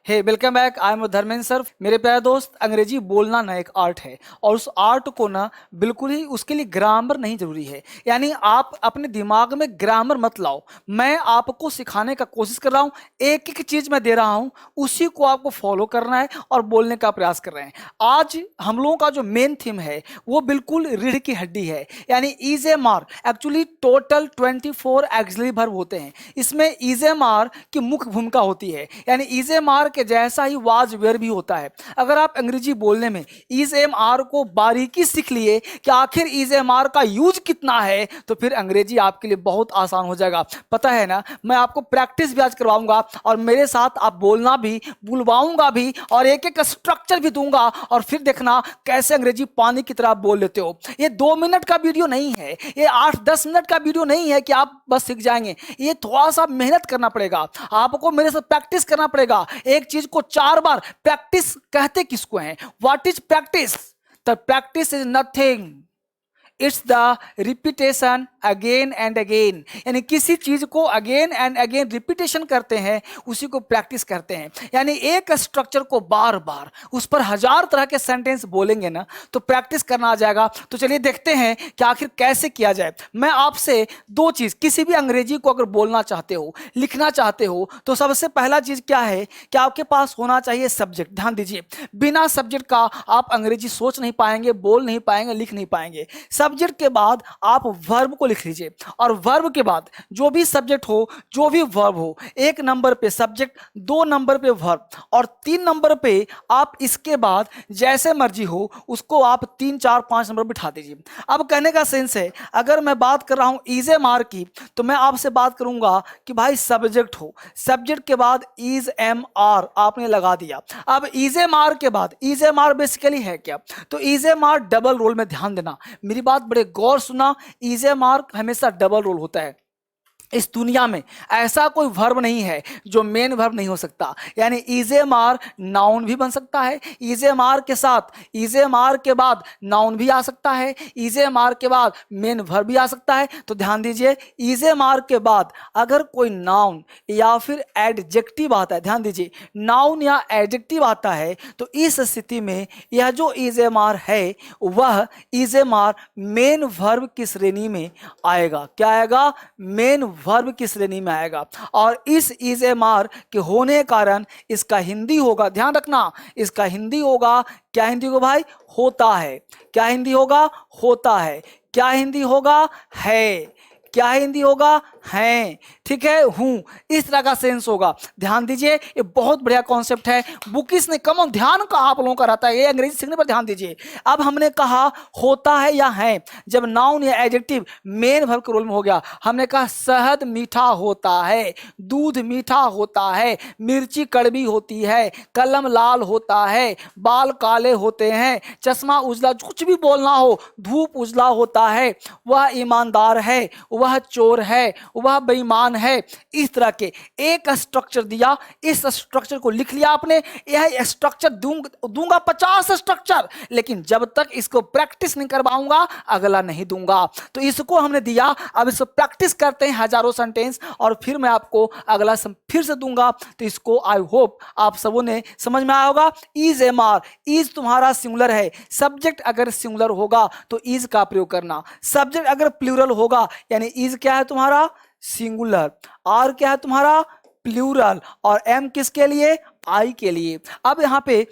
Hey welcome back. I am Dharmendra sir. मेरे प्यारे दोस्त, अंग्रेजी बोलना ना एक आर्ट है और उस आर्ट को ना बिल्कुल ही उसके लिए ग्रामर नहीं जरूरी है। यानी आप अपने दिमाग में ग्रामर मत लाओ। मैं आपको सिखाने का कोशिश कर रहा हूँ, एक एक चीज मैं दे रहा हूँ, उसी को आपको फॉलो करना है और बोलने का प्रयास कर रहे हैं। आज हम लोगों का जो मेन थीम है वो बिल्कुल रीढ़ की हड्डी है, यानी is am are. Actually total 24 auxiliary verb होते हैं। इसमें इज एम आर की मुख्य भूमिका होती है, यानी इज एम आर के जैसा ही वाज वेयर भी होता है। अगर आप अंग्रेजी बोलने में इज एम आर को बारीकी सीख लिए कि आखिर इज एम आर का यूज कितना है, तो फिर अंग्रेजी आपके लिए बहुत आसान हो जाएगा। पता है ना, मैं आपको प्रैक्टिस भी आज करवाऊंगा और मेरे साथ आप बोलना भी, बुलवाऊंगा भी और एक एक स्ट्रक्चर भी दूंगा और फिर देखना कैसे अंग्रेजी पानी की तरह बोल लेते हो। ये 2 मिनट का वीडियो नहीं है, ये 8-10 मिनट का वीडियो नहीं है कि आप बस सीख जाएंगे। ये थोड़ा सा मेहनत करना पड़ेगा, आपको मेरे साथ प्रैक्टिस करना पड़ेगा। एक चीज को 4 बार प्रैक्टिस कहते किसको हैं? What is practice? The practice is nothing, it's the repetition again and again. यानी किसी चीज को अगेन एंड अगेन रिपीटेशन करते हैं, उसी को प्रैक्टिस करते हैं। यानी एक स्ट्रक्चर को बार बार, उस पर 1000 तरह के सेंटेंस बोलेंगे ना तो प्रैक्टिस करना आ जाएगा। तो चलिए देखते हैं कि आखिर कैसे किया जाए। मैं आपसे 2 चीज, किसी भी अंग्रेजी को अगर बोलना चाहते हो, लिखना चाहते हो, तो सबसे पहला चीज क्या है कि आपके पास होना चाहिए सब्जेक्ट। ध्यान दीजिए, बिना सब्जेक्ट का आप अंग्रेजी सोच नहीं पाएंगे, बोल नहीं पाएंगे, लिख नहीं पाएंगे। सब्जेक्ट के बाद आप वर्ब को लिख लीजिए और वर्ब के बाद जो भी सब्जेक्ट हो, जो भी वर्ब हो, 1 नंबर पे सब्जेक्ट, 2 नंबर पे वर्ब और 3 नंबर पे आप इसके बाद जैसे मर्जी हो उसको आप 3, 4, 5 नंबर बिठा दीजिए। अब कहने का सेंस है, अगर मैं बात कर रहा हूं इज एम आर की, तो मैं आपसे बात करूंगा कि भाई सब्जेक्ट हो, सब्जेक्ट के बाद इज एम आर आपने लगा दिया। अब इज एम आर के बाद, इज एम आर बेसिकली है क्या? तो is am are double role में, ध्यान देना मेरी बात बड़े गौर सुना। इज एम आर हमेशा डबल रोल होता है। इस दुनिया में ऐसा कोई वर्ब नहीं है जो मेन वर्ब नहीं हो सकता। यानी इज एम आर नाउन भी बन सकता है, इज एम आर के साथ, इज एम आर के बाद नाउन भी आ सकता है, इज एम आर के बाद मेन वर्ब भी आ सकता है। तो ध्यान दीजिए, इज एम आर के बाद अगर कोई नाउन या फिर एडजेक्टिव आता है, ध्यान दीजिए, नाउन या एडजेक्टिव आता है, तो इस स्थिति में यह जो इज एम आर है वह is am are main verb की श्रेणी में आएगा। क्या आएगा? मेन वर्ब की श्रेणी में आएगा। और इस इज एम आर के होने के कारण इसका हिंदी होगा, ध्यान रखना, इसका हिंदी होगा, क्या हिंदी होगा भाई? होता है। क्या हिंदी होगा? होता है। क्या हिंदी होगा? है। क्या हिंदी होगा? है। ठीक है, हूं। इस तरह का सेंस होगा। ध्यान दीजिए, ये बहुत बढ़िया कॉन्सेप्ट है। बुकिस ने कम ध्यान का आप लोगों का रहता है, ये अंग्रेजी सीखने पर ध्यान दीजिए। अब हमने कहा होता है या है, जब नाउन या एडजेक्टिव मेन वर्ब के रोल में हो गया। हमने कहा शहद मीठा होता है, दूध मीठा होता है, मिर्ची कड़वी होती है, कलम लाल होता है, बाल काले होते हैं, चश्मा उजला, कुछ भी बोलना हो, धूप उजला होता है, वह ईमानदार है, वह चोर है, वह बेईमान है। इस तरह के एक स्ट्रक्चर दिया, इस स्ट्रक्चर को लिख लिया आपने। यह स्ट्रक्चर दूंगा 50 स्ट्रक्चर, लेकिन जब तक इसको प्रैक्टिस नहीं करवाऊंगा अगला नहीं दूंगा। तो इसको हमने दिया, अब इसको प्रैक्टिस करते हैं हजारों सेंटेंस और फिर मैं आपको अगला फिर से दूंगा। तो इसको आई होप आप सबों ने समझ में आया होगा। इज एम आर, इज तुम्हारा सिंगुलर है, सब्जेक्ट अगर सिंगुलर होगा तो इज का प्रयोग करना, सब्जेक्ट अगर प्लूरल होगा यानी इज क्या है तुम्हारा? सिंगुलर। आर क्या है तुम्हारा? प्लूरल। और एम किसके लिए? आई के लिए। अब यहां पे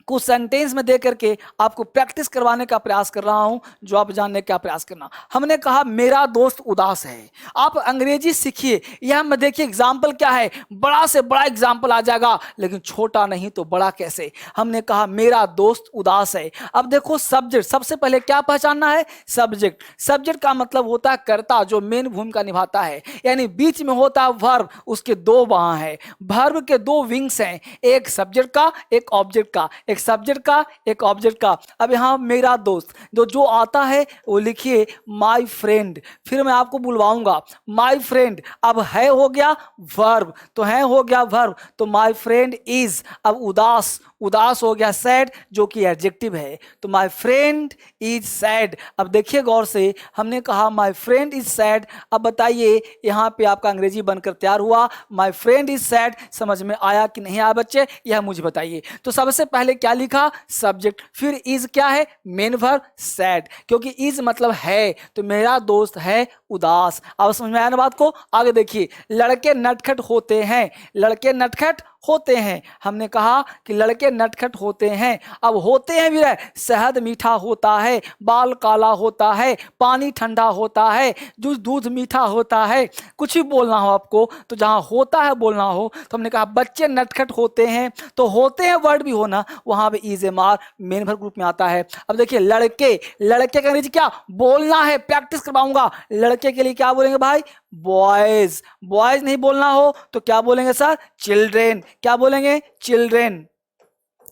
कुछ सेंटेंस में दे करके आपको प्रैक्टिस करवाने का प्रयास कर रहा हूं, जो आप जानने का प्रयास करना। हमने कहा मेरा दोस्त उदास है। आप अंग्रेजी सीखिए, यह में देखिए एग्जाम्पल क्या है, बड़ा से बड़ा एग्जाम्पल आ जाएगा, लेकिन छोटा नहीं तो बड़ा कैसे। हमने कहा मेरा दोस्त उदास है। अब देखो सब्जेक्ट, सबसे पहले क्या पहचानना है? सब्जेक्ट। सब्जेक्ट का मतलब होता है कर्ता, जो मेन भूमिका निभाता है। यानी बीच में होता है वर्ब, उसके 2 बाह हैं, वर्ब के 2 विंग्स हैं, एक सब्जेक्ट का, एक ऑब्जेक्ट का। एक सब्जेक्ट का, एक ऑब्जेक्ट का। अब यहाँ मेरा दोस्त जो आता है वो लिखिए माय फ्रेंड, फिर मैं आपको बुलवाऊंगा माय फ्रेंड। अब है हो गया वर्ब, तो है हो गया वर्ब, तो माय फ्रेंड इज। अब उदास, उदास हो गया सैड, जो कि एडजेक्टिव है, तो माय फ्रेंड इज सैड। अब देखिए गौर से, हमने कहा माय फ्रेंड इज सैड। अब बताइए यहाँ पे आपका अंग्रेजी बनकर तैयार हुआ, माय फ्रेंड इज सैड। समझ में आया कि नहीं आया बच्चे, यह मुझे बताइए। तो सबसे पहले क्या लिखा, सब्जेक्ट, फिर इज क्या है, मेन वर्ब सैड, क्योंकि इज मतलब है, तो मेरा दोस्त है उदास। अब समझ में आया ना बात को। आगे देखिए, लड़के नटखट होते हैं, लड़के नटखट होते हैं। हमने कहा कि लड़के नटखट होते हैं। अब होते हैं भी रहे, शहद मीठा होता है, बाल काला होता है, पानी ठंडा होता है, दूध मीठा होता है। कुछ भी बोलना हो आपको तो जहाँ होता है बोलना हो, तो हमने कहा बच्चे नटखट होते हैं, तो होते हैं वर्ड भी होना, वहां पे is am are main verb group में आता है। अब देखिए लड़के, लड़के का अंग्रेजी क्या बोलना है, प्रैक्टिस करवाऊंगा। लड़के के लिए क्या बोलेंगे भाई, बॉयज। बॉयज नहीं बोलना हो तो क्या बोलेंगे सर, चिल्ड्रेन। क्या बोलेंगे, चिल्ड्रेन।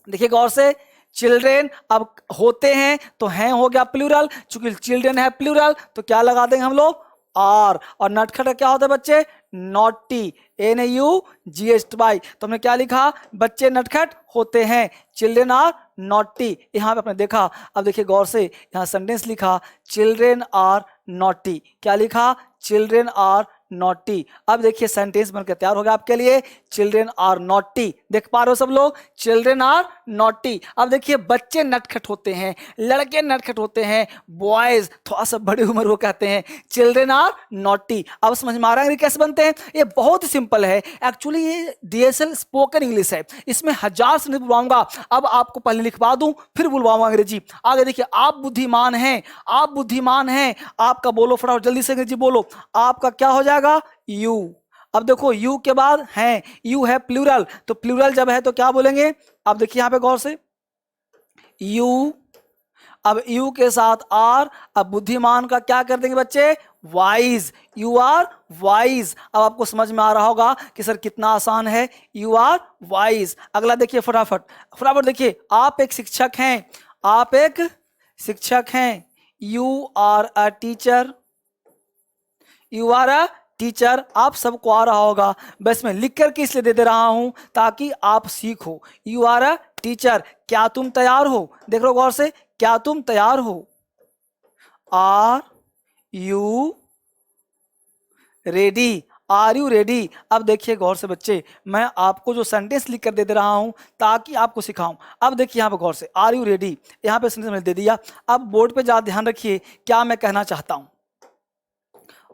देखिए गौर से, चिल्ड्रेन। अब होते हैं तो हैं हो गया प्लूरल, चूंकि चिल्ड्रेन है प्लूरल, तो क्या लगा देंगे हम लोग, आर। और नटखट क्या होता है बच्चे, नॉटी, NAUGHT। तो हमने क्या लिखा, बच्चे नटखट होते हैं, चिल्ड्रेन आर नॉटी। यहाँ पे आपने देखा। अब देखिए गौर से, यहाँ सेंटेंस लिखा चिल्ड्रेन आर नॉटी। क्या लिखा, चिल्ड्रेन आर नॉटी। अब देखिए सेंटेंस बनकर तैयार हो गया आपके लिए, चिल्ड्रेन आर नॉटी। देख पा रहे हो सब लोग, चिल्ड्रेन आर नॉटी। अब देखिए बच्चे नटखट होते हैं, लड़के नटखट होते हैं, बॉयज थोड़ा सा बड़ी उम्र को कहते हैं, चिल्ड्रेन आर नॉटी। अब समझ में आ रहा है कैसे बनते हैं, ये बहुत ही सिंपल है। एक्चुअली ये DSL स्पोकन इंग्लिश है, इसमें 1000 से नहीं बुलवाऊंगा। अब आपको पहले लिखवा दूं फिर बुलवाऊंगा अंग्रेजी। आगे देखिए, आप बुद्धिमान हैं, आप बुद्धिमान हैं, आपका बोलो फटाफट जल्दी से अंग्रेजी बोलो। आपका क्या हो जाएगा, यू। अब देखो यू के बाद है, यू है प्लूरल, तो प्लूरल जब है तो क्या बोलेंगे। अब देखिए यहां पे गौर से, यू, अब यू के साथ आर। अब बुद्धिमान का क्या कर देंगे बच्चे, वाइज, यू आर वाइज। अब आपको समझ में आ रहा होगा कि सर कितना आसान है, यू आर वाइज। अगला देखिए फटाफट, फटाफट देखिए, आप एक शिक्षक हैं, आप एक शिक्षक हैं, you are a teacher, you are a teacher. आप सबको आ रहा होगा, बस मैं लिख करके इसलिए दे रहा हूं ताकि आप सीखो। यू आर अ टीचर, क्या तुम तैयार हो, देख लो गौर से, क्या तुम तैयार हो, are you ready, are you ready. अब देखिए गौर से बच्चे, मैं आपको जो सेंटेंस लिख कर दे रहा हूं ताकि आपको सिखाऊं। अब देखिए यहाँ पे गौर से, आर यू रेडी, यहाँ पे सेंटेंस मैंने दे दिया। अब बोर्ड पे ज्यादा ध्यान रखिए क्या मैं कहना चाहता हूं,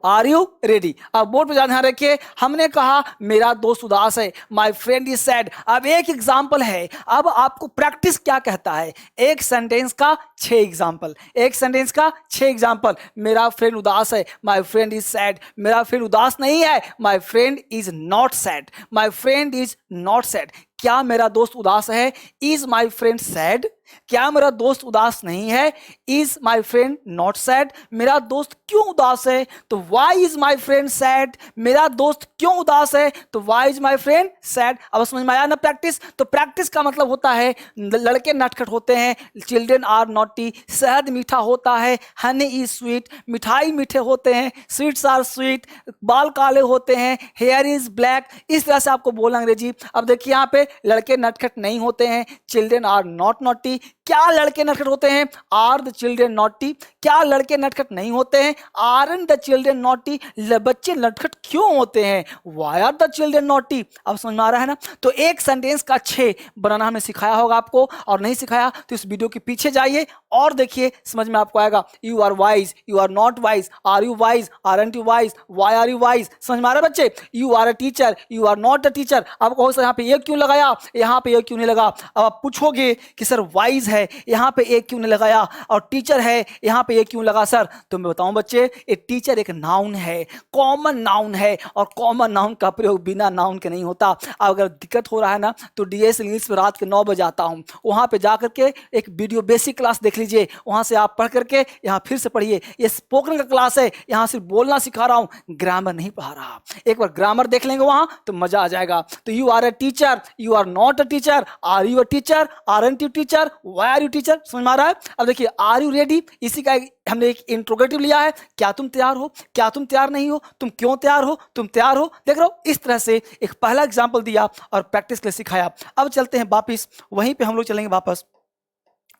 आर यू रेडी। अब बोर्ड पे ज्यादा ध्यान रखिए, हमने कहा मेरा दोस्त उदास है, माई फ्रेंड इज सैड। अब एक एग्जाम्पल है, अब आपको प्रैक्टिस क्या कहता है, एक सेंटेंस का 6 एग्जाम्पल, एक सेंटेंस का 6 एग्जाम्पल। मेरा फ्रेंड उदास है, माई फ्रेंड इज सैड। मेरा फ्रेंड उदास नहीं है, my friend is not sad, my friend is not sad. क्या मेरा दोस्त उदास है, इज माई फ्रेंड सैड। क्या मेरा दोस्त उदास नहीं है, is my friend not sad. मेरा दोस्त क्यों उदास है, तो why is my friend sad. मेरा दोस्त क्यों उदास है, तो why is my friend sad. अब समझ में आया ना प्रैक्टिस। तो प्रैक्टिस का मतलब होता है लड़के नटखट होते हैं, चिल्ड्रेन आर नॉटी, शहद मीठा होता है, हनी इज स्वीट, मिठाई मीठे होते हैं, स्वीट्स आर स्वीट, बाल काले होते हैं, हेयर इज ब्लैक। इस तरह से आपको बोलना अंग्रेजी। अब देखिए यहाँ पे लड़के नटखट नहीं होते हैं, चिल्ड्रेन आर नॉट नॉटी। क्या लड़के नटखट होते हैं, आर द चिल्ड्रेन नॉटी। क्या लड़के नटखट नहीं होते हैं, आर द चिल्ड्रेन नॉटी। बच्चे नटखट क्यों होते हैं, why are the children naughty. अब समझ में आ रहा है ना। तो एक सेंटेंस का 6 बनाना हमने सिखाया होगा आपको, और नहीं सिखाया तो इस वीडियो के पीछे जाइए और देखिए, समझ में आपको आएगा। You are wise, you are not wise, are you wise, aren't you wise, why are you wise. समझ में आ रहा है बच्चे। You are a teacher, you are not a teacher. अब कहो सर यहाँ पे ये क्यों लगाया, यहाँ पे ये क्यों नहीं लगा। अब आप पूछोगे कि सर वाइज है, है यहाँ पे ए क्यों नहीं लगाया, और टीचर है यहाँ पे ए क्यों लगा सर? तो मैं बताऊं बच्चे, ये टीचर एक नाउन है, कॉमन नाउन है, और कॉमन नाउन का प्रयोग बिना नाउन के नहीं होता। अगर दिक्कत हो रहा है ना तो डीएस इंग्लिश पे रात के 9 बजे आता हूँ, वहाँ पे जा करके एक वीडियो बेसिक क्लास देख लीजिए, वहाँ से आप पढ़ करके यहाँ फिर से पढ़िए। ये स्पोकन का क्लास है, यहाँ सिर्फ बोलना सिखा रहा हूँ, ग्रामर नहीं पढ़ा रहा। एक बार ग्रामर देख लेंगे वहाँ तो मजा आ जाएगा। तो you are a teacher, you are not a teacher, are you a teacher, aren't you teacher, why are you teacher, समझ में आ रहा है? अब देखिए आर यू रेडी, इसी का हमने एक इंट्रोगेटिव लिया है, क्या तुम तैयार हो, क्या तुम तैयार नहीं हो, तुम क्यों तैयार हो, तुम तैयार हो, देख रहे हो? इस तरह से एक पहला एग्जाम्पल दिया और प्रैक्टिस के लिए सिखाया। अब चलते हैं वापिस, वहीं पे हम लोग चलेंगे वापस।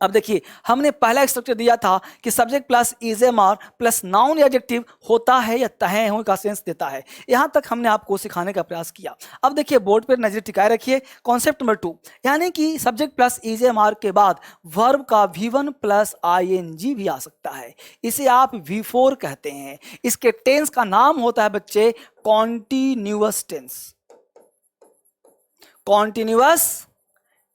अब देखिए हमने पहला स्ट्रक्चर दिया था कि subject plus is am are plus noun adjective होता है या तय हो का सेंस देता है। यहां तक हमने आपको सिखाने का प्रयास किया। अब देखिए बोर्ड पर नजर टिकाए रखिए, कॉन्सेप्ट नंबर 2, यानी कि subject plus is am are के बाद वर्ब का V1 प्लस ING भी आ सकता है, इसे आप V4 कहते हैं। इसके टेंस का नाम होता है बच्चे कॉन्टिन्यूअस टेंस, कॉन्टिन्यूअस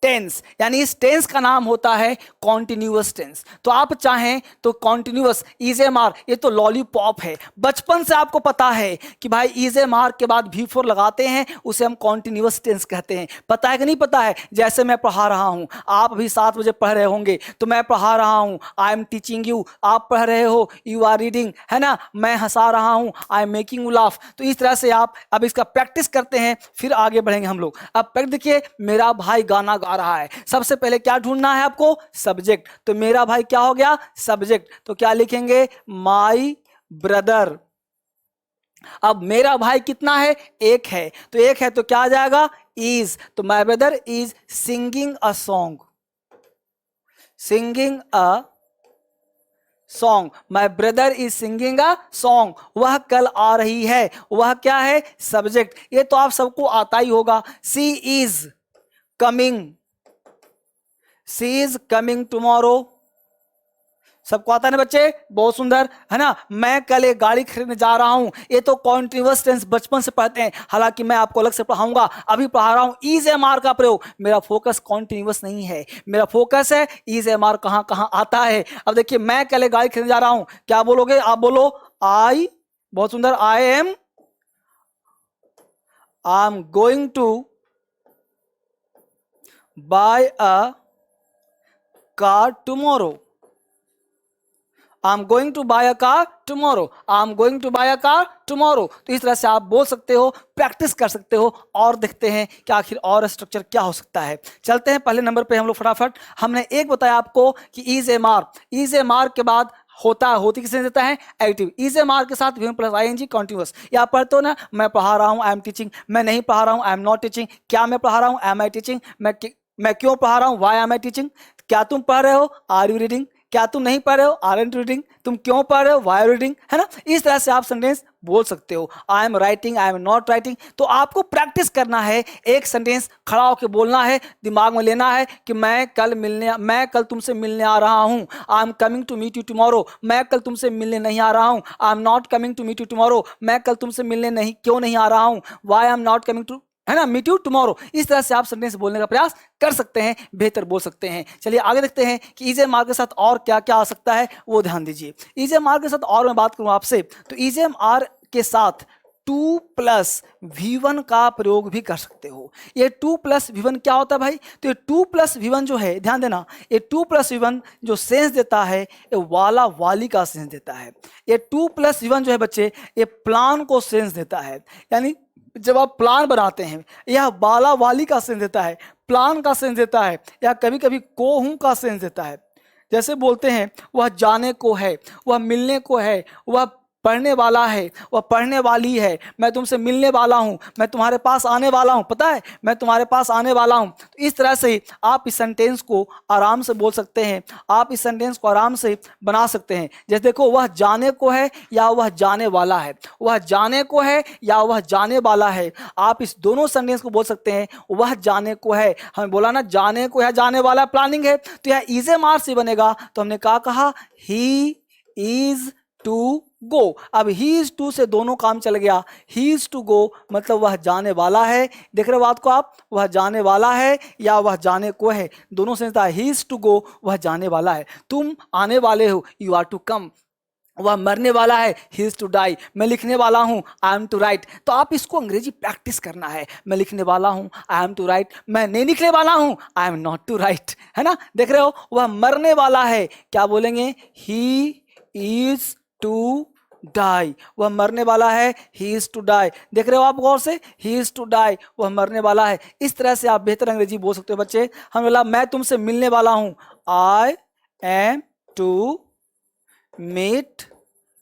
टेंस, यानी इस टेंस का नाम होता है कॉन्टिन्यूअस टेंस। तो आप चाहें तो कॉन्टिन्यूअस इज एम आर, ये तो लॉलीपॉप है, बचपन से आपको पता है कि भाई इज एम आर के बाद V4 लगाते हैं, उसे हम कॉन्टिन्यूअस टेंस कहते हैं। पता है कि नहीं पता है? जैसे मैं पढ़ा रहा हूं, आप अभी 7 बजे पढ़ रहे होंगे तो मैं पढ़ा रहा हूं, आई एम टीचिंग यू, आप पढ़ रहे हो, यू आर रीडिंग, है ना, मैं हंसा रहा हूं, I am making you laugh. तो इस तरह से आप अब इसका प्रैक्टिस करते हैं, फिर आगे बढ़ेंगे हम लोग। अब देखिए मेरा भाई गाना गा रहा है, सबसे पहले क्या ढूंढना है आपको? सब्जेक्ट। तो मेरा भाई क्या हो गया? सब्जेक्ट। तो क्या लिखेंगे? My brother. अब मेरा भाई कितना है? एक है, तो एक है तो क्या आ जाएगा? इज। तो my brother is singing a song, singing a song, my brother is singing a song. वह कल आ रही है, वह क्या है? सब्जेक्ट। ये तो आप सबको आता ही होगा। She is coming, she is coming tomorrow, सबको आता है ना बच्चे? बहुत सुंदर, है ना। मैं कल एक गाड़ी खरीदने जा रहा हूं, ये तो कॉन्टिन्यूअस टेंस बचपन से पढ़ते हैं, हालांकि मैं आपको अलग से पढ़ाऊंगा, अभी पढ़ा रहा हूं इज एम आर का प्रयोग। मेरा फोकस कॉन्टिन्यूअस नहीं है, मेरा फोकस है इज एम आर कहां कहां आता है। अब देखिए मैं कल एक गाड़ी खरीदने जा रहा हूं, क्या बोलोगे आप? बोलो आई, बहुत सुंदर, I am going to buy a car tomorrow, I am going to buy a car tomorrow, I am going to buy a car tomorrow. तो इस तरह से आप बोल सकते हो, प्रैक्टिस कर सकते हो, और देखते हैं कि आखिर और स्ट्रक्चर क्या हो सकता है। चलते हैं पहले नंबर पे हम लोग फटाफट। हमने एक बताया आपको कि is am are, is am are के बाद होती किसने देता है? एक्टिव। इज एम आर के साथ V1 प्लस ING कॉन्टिन्यूअस। या पढ़ते हो ना, मैं पढ़ा रहा हूं, आई एम टीचिंग, मैं नहीं पढ़ा रहा हूं, आई एम नॉट टीचिंग, क्या मैं पढ़ा रहा हूं? एम आई टीचिंग, मैं क्यों पढ़ा रहा हूं? व्हाई एम आई टीचिंग, क्या तुम पढ़ रहे हो? आर यू रीडिंग, क्या तुम नहीं पढ़ रहे हो? आरंट रीडिंग, तुम क्यों पढ़ रहे हो? व्हाई रीडिंग, है ना। इस तरह से आप सेंटेंस बोल सकते हो। I am writing, I am not writing. तो आपको प्रैक्टिस करना है, एक सेंटेंस खड़ा होकर बोलना है, दिमाग में लेना है कि मैं कल तुमसे मिलने आ रहा हूं, I am coming to meet you tomorrow. मैं कल तुमसे मिलने नहीं आ रहा हूं, I am not coming to meet you tomorrow. मैं कल तुमसे मिलने क्यों नहीं आ रहा हूं? Why I am not coming to, है ना, मीट यू टुमारो। इस तरह से आप सेंटेंस बोलने का प्रयास कर सकते हैं, बेहतर बोल सकते हैं। चलिए आगे देखते हैं कि इज एम आर के साथ और क्या क्या आ सकता है, वो ध्यान दीजिए। इज एम आर के साथ और मैं बात करूं आपसे, तो इज एम आर के साथ 2 प्लस V1 का प्रयोग भी कर सकते हो। ये 2 प्लस V1 क्या होता है भाई? तो ये 2 प्लस V1 जो है, ध्यान देना, ये 2 प्लस V1 जो सेंस देता है, ये वाला वाली का सेंस देता है। ये 2 प्लस V1 जो है बच्चे, ये प्लान को सेंस देता है। यानी जब आप प्लान बनाते हैं, यह वाला वाली का सेंस देता है, प्लान का सेंस देता है, या कभी कभी को हूं का सेंस देता है। जैसे बोलते हैं वह जाने को है, वह मिलने को है, वह पढ़ने वाला है, वह पढ़ने वाली है, मैं तुमसे मिलने वाला हूं, मैं तुम्हारे पास आने वाला हूं, पता है मैं तुम्हारे पास आने वाला हूं। तो इस तरह से आप इस सेंटेंस को आराम से बोल सकते हैं, आप इस सेंटेंस को आराम से बना सकते हैं। जैसे देखो, वह जाने को है या वह जाने वाला है, वह जाने को है या वह जाने वाला है। आप इस दोनों सेंटेंस को बोल सकते हैं। वह जाने को है, हमें बोला ना जाने को है, जाने वाला प्लानिंग है, तो यह इज एम आर से बनेगा। तो हमने क्या कहा? He is to go. अब ही इज टू से दोनों काम चल गया, ही इज टू गो मतलब वह जाने वाला है। देख रहे हो बात को आप, वह जाने वाला है या वह जाने को है, दोनों सेंस था। ही इज टू गो वह जाने वाला है, तुम आने वाले हो, यू आर टू कम। वह मरने वाला है, ही इज टू डाई। मैं लिखने वाला हूं, आई एम टू राइट। तो आप इसको अंग्रेजी प्रैक्टिस करना है। मैं लिखने वाला हूं, आई एम टू राइट। मैं नहीं लिखने वाला हूं, I am not to write, है ना। देख रहे हो, वह मरने वाला है, क्या बोलेंगे, ही इज टू डाई। वह मरने वाला है, ही इज टू डाई। देख रहे हो आप गौर से, ही इज टू डाई, वह मरने वाला है। इस तरह से आप बेहतर अंग्रेजी बोल सकते हो बच्चे। हम बोला मैं तुमसे मिलने वाला हूं, I am to meet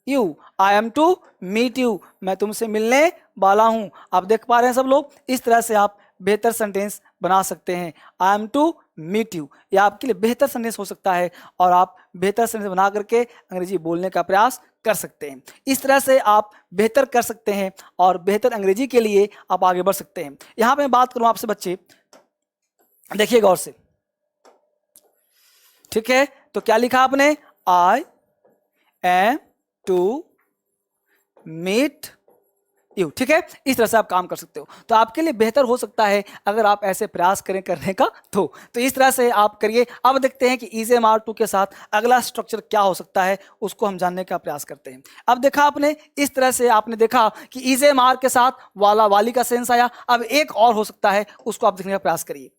you, I am to meet you, मैं तुमसे मिलने वाला हूं। आप देख पा रहे हैं सब लोग, इस तरह से आप बेहतर सेंटेंस बना सकते हैं। I am to meet you, यह आपके लिए बेहतर सेंटेंस हो सकता है और आप बेहतर सेंटेंस बना करके अंग्रेजी बोलने का प्रयास कर सकते हैं। इस तरह से आप बेहतर कर सकते हैं और बेहतर अंग्रेजी के लिए आप आगे बढ़ सकते हैं। यहां पे मैं बात करूं आपसे बच्चे, देखिए गौर से, ठीक है। तो क्या लिखा आपने, I am to meet you, ठीक है। इस तरह से आप काम कर सकते हो, तो आपके लिए बेहतर हो सकता है अगर आप ऐसे प्रयास करें करने का। तो इस तरह से आप करिए। अब देखते हैं कि EZMR2 के साथ अगला स्ट्रक्चर क्या हो सकता है, उसको हम जानने का प्रयास करते हैं। अब देखा आपने, इस तरह से आपने देखा कि EZMR के साथ वाला वाली का सेंस आया। अब एक और हो सकता है, उसको आप देखने का प्रयास करिए।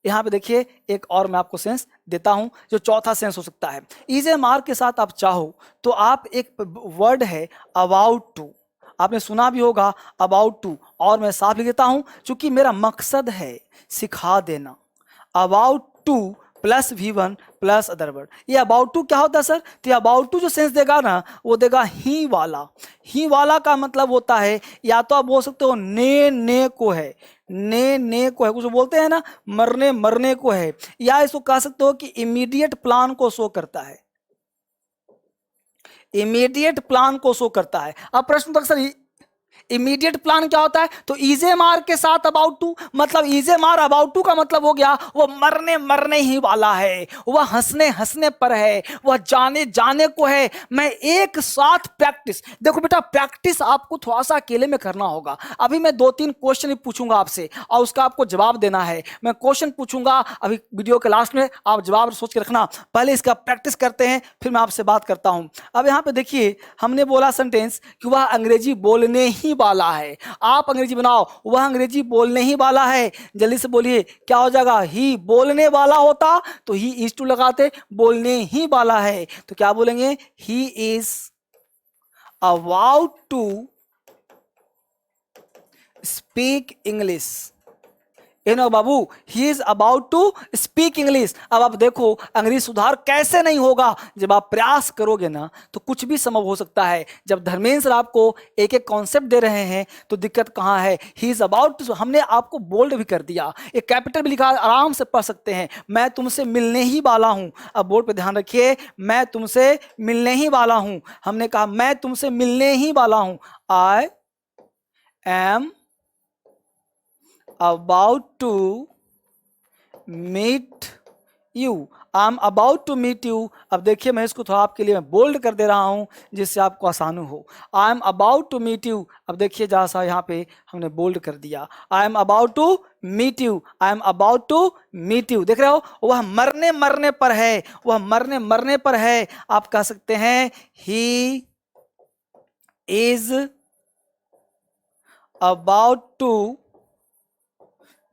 यहां पे देखिए एक और मैं आपको सेंस देता हूं, जो चौथा सेंस हो सकता है। EZMR के साथ आप चाहो तो आप एक वर्ड है अबाउट टू, आपने सुना भी होगा अबाउट टू, और मैं साफ लिख देता हूं क्योंकि मेरा मकसद है सिखा देना। About two plus V1 plus other word. ये अबाउट टू क्या होता है सर, तो ये अबाउट टू जो सेंस देगा ना, वो देगा ही वाला। ही वाला का मतलब होता है, या तो आप बोल सकते हो ने को है, ने को है, कुछ बोलते हैं ना मरने को है, या इसको कह सकते हो कि इमीडिएट प्लान को शो करता है, इमीडिएट प्लान को शो करता है। अब प्रश्न तक सर इमीडिएट प्लान क्या होता है, तो EZMR के साथ अबाउट टू, मतलब EZMR अबाउट टू का मतलब हो गया वो मरने ही वाला है, वह हंसने पर है, वह जाने को है। मैं एक साथ प्रैक्टिस, देखो बेटा प्रैक्टिस आपको थोड़ा सा अकेले में करना होगा। अभी मैं 2-3 क्वेश्चन पूछूंगा आपसे और उसका आपको जवाब देना है। मैं क्वेश्चन पूछूंगा अभी वीडियो के लास्ट में, आप जवाब सोच के रखना। पहले इसका प्रैक्टिस करते हैं, फिर मैं आपसे बात करता हूं। अब यहां पे देखिए, हमने बोला सेंटेंस कि वह अंग्रेजी बोलने ही वाला है। आप अंग्रेजी बनाओ, वह अंग्रेजी बोलने ही वाला है। जल्दी से बोलिए क्या हो जाएगा, ही बोलने वाला होता तो ही इज टू लगाते, बोलने ही वाला है तो क्या बोलेंगे, he is about to speak English. बाबू, he is about to speak English. अब आप देखो अंग्रेजी सुधार कैसे नहीं होगा, जब आप प्रयास करोगे ना तो कुछ भी संभव हो सकता है। जब धर्मेंद्र सर आपको एक एक कॉन्सेप्ट दे रहे हैं तो दिक्कत कहाँ है, ही इज अबाउट टू, हमने आपको बोल्ड भी कर दिया, एक कैपिटल भी लिखा, आराम से पढ़ सकते हैं। मैं तुमसे मिलने ही वाला हूं, अब बोर्ड पे ध्यान रखिए, मैं तुमसे मिलने ही वाला हूं। हमने कहा मैं तुमसे मिलने ही वाला हूं, I am about to meet you, I am about to meet you. अब देखिए मैं इसको थोड़ा आपके लिए बोल्ड कर दे रहा हूं जिससे आपको आसान हो। I am about to meet you, अब देखिए जरा सा यहाँ पे हमने बोल्ड कर दिया, I am about to meet you, I am about to meet you. देख रहे हो, वह मरने पर है, वह मरने पर है। आप कह सकते हैं he is about to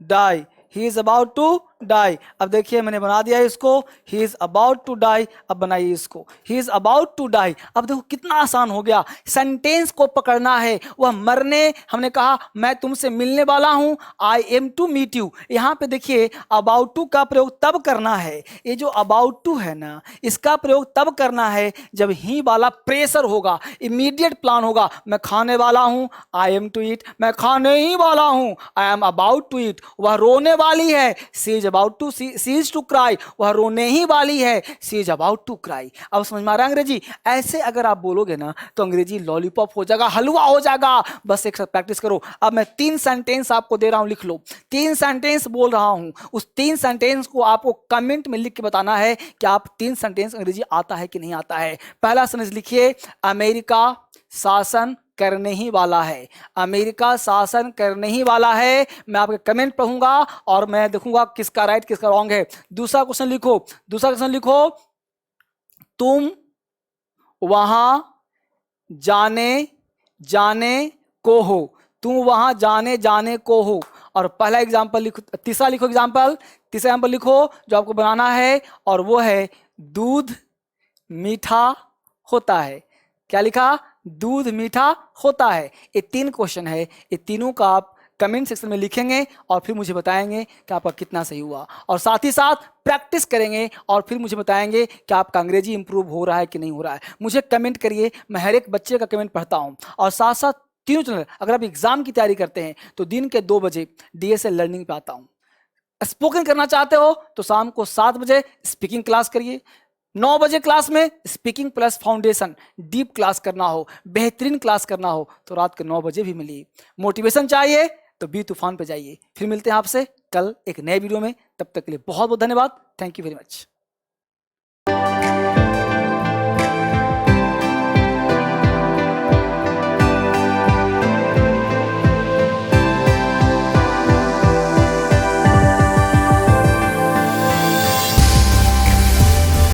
die, he is about to die. अब देखिए मैंने बना दिया इसको, he is about to die. अब बनाइए इसको, he is about to die. अब देखो कितना आसान हो गया, सेंटेंस को पकड़ना है। वह मरने, हमने कहा मैं तुमसे मिलने वाला हूं, I am to meet you. यहां पे देखिए अबाउट टू का प्रयोग तब करना है, ये जो अबाउट टू है ना, इसका प्रयोग तब करना है जब ही वाला प्रेशर होगा, इमीडिएट प्लान होगा। मैं खाने वाला हूं, आई एम टू ईट, मैं खाने ही वाला हूं, I am about to eat. वह रोने वाली है, she is about to, she is to cry, वह रोने ही वाली है, she is about to cry. अब समझ में आ रहा है अंग्रेजी? ऐसे अगर आप बोलोगे ना तो अंग्रेजी लॉलीपॉप हो जाएगा, हलवा हो जाएगा। बस एक साथ प्रैक्टिस करो। अब मैं 3 सेंटेंस आपको दे रहा हूं, लिख लो। 3 सेंटेंस बोल रहा हूं, उस 3 सेंटेंस को आपको कमेंट में लिख के बताना है कि आप 3 सेंटेंस अंग्रेजी आता है कि नहीं आता है। पहला सेंटेंस लिखिए, अमेरिका शासन करने ही वाला है। अमेरिका शासन करने ही वाला है। मैं आपके कमेंट पढ़ूंगा और मैं देखूंगा किसका राइट किसका रॉन्ग है। दूसरा क्वेश्चन लिखो, दूसरा क्वेश्चन लिखो, तुम वहां जाने जाने को हो, तुम वहां जाने जाने को हो। और पहला एग्जांपल लिखो, तीसरा लिखो एग्जांपल, तीसरा एग्जांपल लिखो जो आपको बनाना है, और वो है दूध मीठा होता है। क्या लिखा? दूध मीठा होता है। ये 3 क्वेश्चन है, ये तीनों का आप कमेंट सेक्शन में लिखेंगे और फिर मुझे बताएंगे कि आपका कितना सही हुआ, और साथ ही साथ प्रैक्टिस करेंगे और फिर मुझे बताएंगे कि आपका अंग्रेजी इंप्रूव हो रहा है कि नहीं हो रहा है। मुझे कमेंट करिए, मैं हर एक बच्चे का कमेंट पढ़ता हूँ। और साथ साथ तीनों चैनल, अगर आप एग्जाम की तैयारी करते हैं तो दिन के 2 बजे DSL लर्निंग पे आता हूँ। स्पोकन करना चाहते हो तो शाम को 7 बजे स्पीकिंग क्लास करिए। 9 बजे क्लास में speaking plus foundation deep class करना हो, बेहतरीन क्लास करना हो तो रात के 9 बजे भी मिलिए। मोटिवेशन चाहिए तो बी तूफान पे जाइए। फिर मिलते हैं आपसे कल एक नए वीडियो में, तब तक के लिए बहुत बहुत धन्यवाद। Thank you very much.